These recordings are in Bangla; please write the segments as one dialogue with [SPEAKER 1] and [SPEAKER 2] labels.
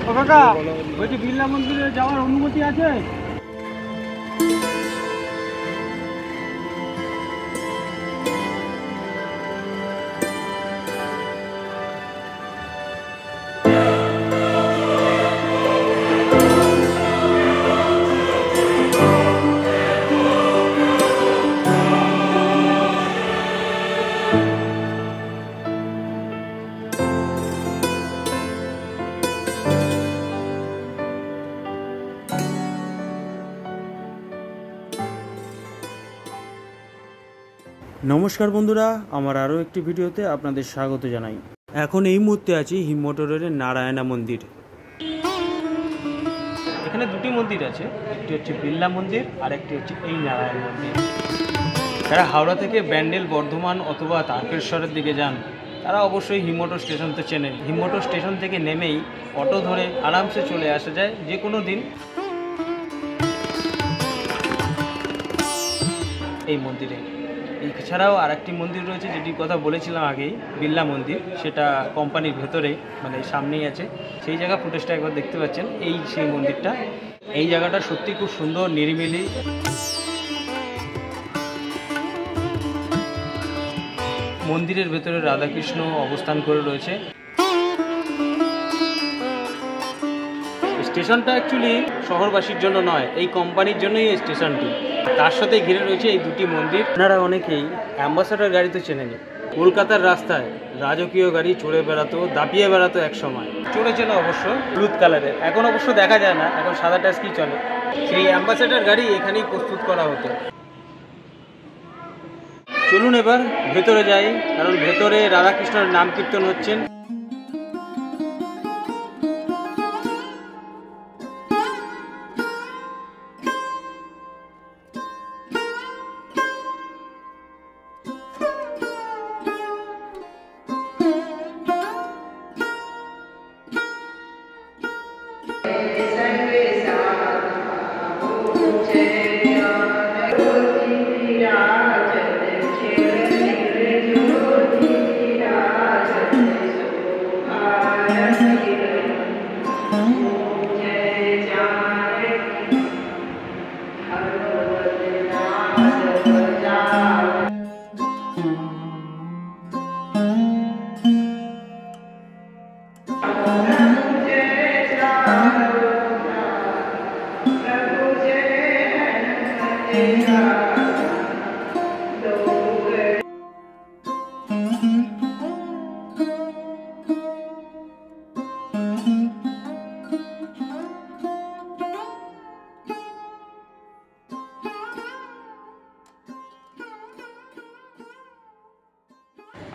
[SPEAKER 1] ও কাকা, বলছি বিড়লা মন্দিরে যাওয়ার অনুমতি আছে?
[SPEAKER 2] নমস্কার বন্ধুরা, আমার আরও একটি ভিডিওতে আপনাদের স্বাগত জানাই। এখন এই মুহূর্তে আছি হিমমটর রোডের নারায়ণা মন্দির। এখানে দুটি মন্দির আছে, একটি হচ্ছে বিড়লা মন্দির আর একটি হচ্ছে এই নারায়ণ মন্দির। যারা হাওড়া থেকে ব্যান্ডেল, বর্ধমান অথবা তারকেশ্বরের দিকে যান তারা অবশ্যই হিমমটর স্টেশন তো চেনেন। হিমমটর স্টেশন থেকে নেমেই অটো ধরে আরামসে চলে আসা যায় যে কোনো দিন এই মন্দিরে। এছাড়াও আর একটি মন্দির রয়েছে যেটির কথা বলেছিলাম আগেই, বিড়লা মন্দির, সেটা কোম্পানির ভেতরে মানে সামনেই আছে। সেই জায়গা ফুটেজটা একবার দেখতে পাচ্ছেন, এই সেই মন্দিরটা। এই জায়গাটা সত্যি খুব সুন্দর, নিরিবিলি। মন্দিরের ভেতরে রাধাকৃষ্ণ অবস্থান করে রয়েছে। স্টেশনটা অ্যাকচুয়ালি শহরবাসীর জন্য নয়, এই কোম্পানির জন্যই এই স্টেশনটি। তার সাথে ঘিরে রয়েছে এই দুটি মন্দির। আপনারা অনেকেই অ্যাম্বাসাডার গাড়ি তো চেনেন। কলকাতার রাস্তায় রাজকীয় গাড়ি চড়ে বেড়াতো, দাপিয়ে বেড়াতো এক সময়। চড়েছিল অবশ্য হলুদ কালারের, এখন অবশ্য দেখা যায় না, এখন সাদা ট্যাক্সি চলে। সেই অ্যাম্বাসাডার গাড়ি এখানেই প্রস্তুত করা হতো। চলুন এবার ভেতরে যাই, কারণ ভেতরে রাধাকৃষ্ণের নাম কীর্তন হচ্ছেন।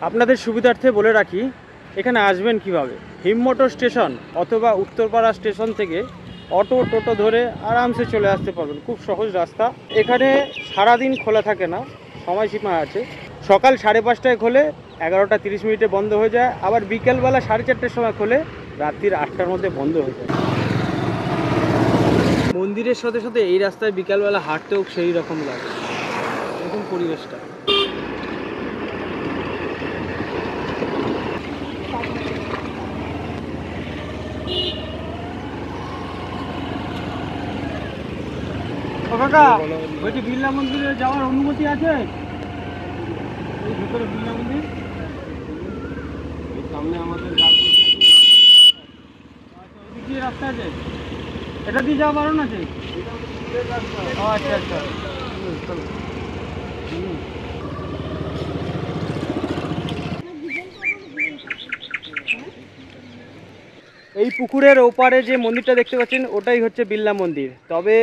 [SPEAKER 2] আপনাদের সুবিধার্থে বলে রাখি, এখানে আসবেন কিভাবে। হিমমটর স্টেশন অথবা উত্তরপাড়া স্টেশন থেকে অটো টোটো ধরে আরামসে চলে আসতে পারবেন, খুব সহজ রাস্তা। এখানে সারাদিন খোলা থাকে না, সময়সীমা আছে। সকাল 5:30টায় খোলে, 11টা 30 মিনিটে বন্ধ হয়ে যায়। আবার বিকেলবেলা 4:30টার সময় খোলে, রাত্রির 8টার মধ্যে বন্ধ হয়ে যায়। মন্দিরের সাথে সাথে এই রাস্তায় বিকালবেলা হাঁটতেও সেই রকম লাগে, এরকম পরিবেশটা।
[SPEAKER 1] ও কাকা, বলছি বিড়লা মন্দিরে যাওয়ার অনুমতি আছে? এই ভিতরে বিড়লা মন্দির, এই সামনে আমাদের ওইদিকে রাস্তা আছে, এটা দিয়ে যাওয়া বারণ আছে? ও আচ্ছা আচ্ছা, চলো। এই পুকুরের ওপারে যে মন্দিরটা দেখতে পাচ্ছেন ওটাই হচ্ছে বিড়লা মন্দির। তবে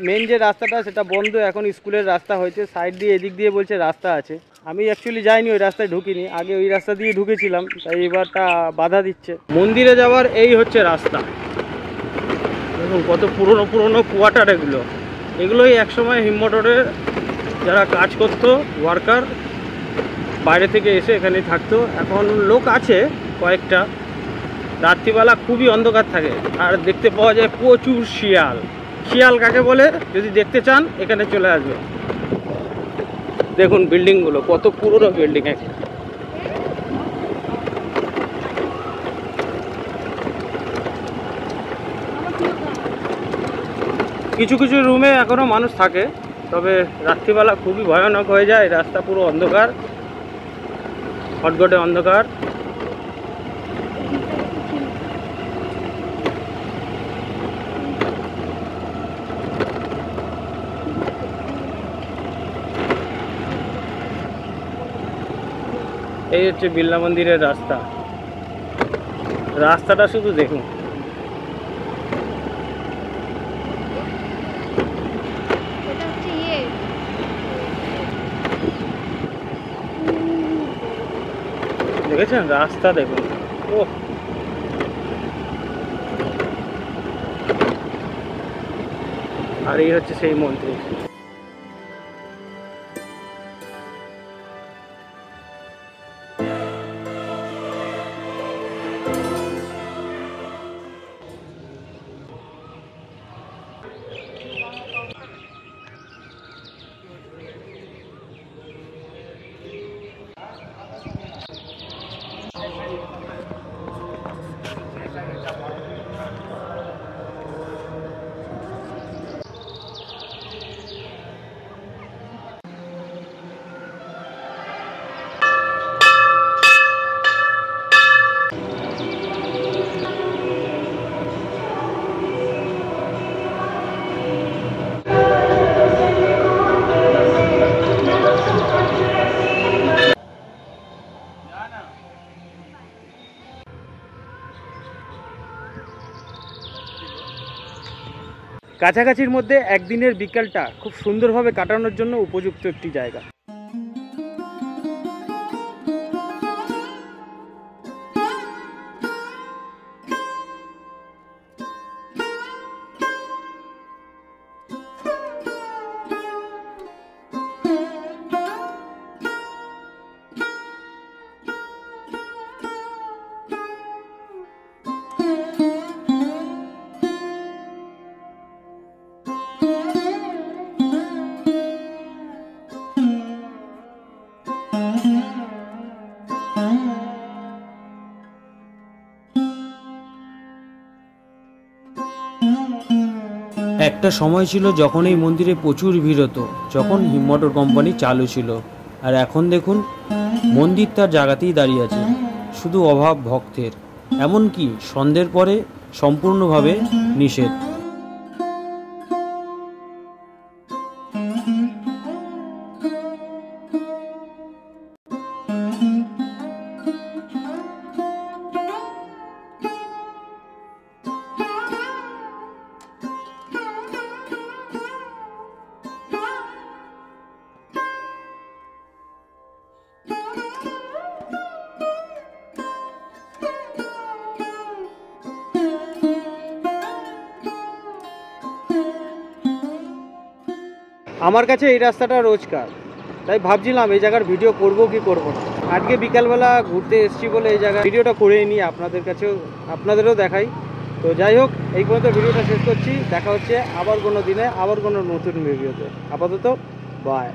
[SPEAKER 1] মেন যে রাস্তাটা সেটা বন্ধ, এখন স্কুলের রাস্তা হয়েছে। সাইড দিয়ে এদিক দিয়ে বলছে রাস্তা আছে। আমি অ্যাকচুয়ালি যাইনি, ওই রাস্তায় ঢুকিনি, আগে ওই রাস্তা দিয়ে ঢুকেছিলাম, তাই এবারটা বাধা দিচ্ছে। মন্দিরে যাওয়ার এই হচ্ছে রাস্তা। দেখুন কত পুরনো পুরনো কোয়ার্টার এগুলো। এগুলোই একসময় হিমমটরের যারা কাজ করতো, ওয়ার্কার, বাইরে থেকে এসে এখানেই থাকতো। এখন লোক আছে কয়েকটা। রাত্রিবেলা খুবই অন্ধকার থাকে আর দেখতে পাওয়া যায় প্রচুর শিয়াল। শিয়াল কাকে বলে যদি দেখতে চান এখানে চলে আসবে। দেখুন বিল্ডিংগুলো কত পুরনো বিল্ডিং।
[SPEAKER 2] কিছু কিছু রুমে এখনও মানুষ থাকে, তবে রাত্রিবেলা খুবই ভয়ানক হয়ে যায়। রাস্তা পুরো অন্ধকার, ঘটঘটে অন্ধকার। এই হচ্ছে বিড়লা মন্দিরের রাস্তা। রাস্তাটা শুধু দেখুন। দেখেছেন রাস্তা দেখুন। ও আর এই হচ্ছে সেই মন্দির। কাছাকাছির মধ্যে একদিনের বিকেলটা খুব সুন্দরভাবে কাটানোর জন্য উপযুক্ত একটি জায়গা। একটা সময় ছিল যখন এই মন্দিরে প্রচুর ভিড় হতো, যখন হিমমটর কোম্পানি চালু ছিল। আর এখন দেখুন মন্দির তার জায়গাতেই দাঁড়িয়ে আছে, শুধু অভাব ভক্তের। এমনকি সন্ধ্যের পরে সম্পূর্ণভাবে নিষেধ। আমার কাছে এই রাস্তাটা রোজকার, তাই ভাবছিলাম এই জায়গার ভিডিও করব কি করব না। আজকে বিকালবেলা ঘুরতে এসেছি বলে এই জায়গায় ভিডিওটা করে নিই, আপনাদেরও দেখাই। তো যাই হোক, এই পর্যন্ত ভিডিওটা শেষ করছি। দেখা হচ্ছে আবার কোনো দিনে, আবার কোনো নতুন ভিডিওতে। আপাতত বাই।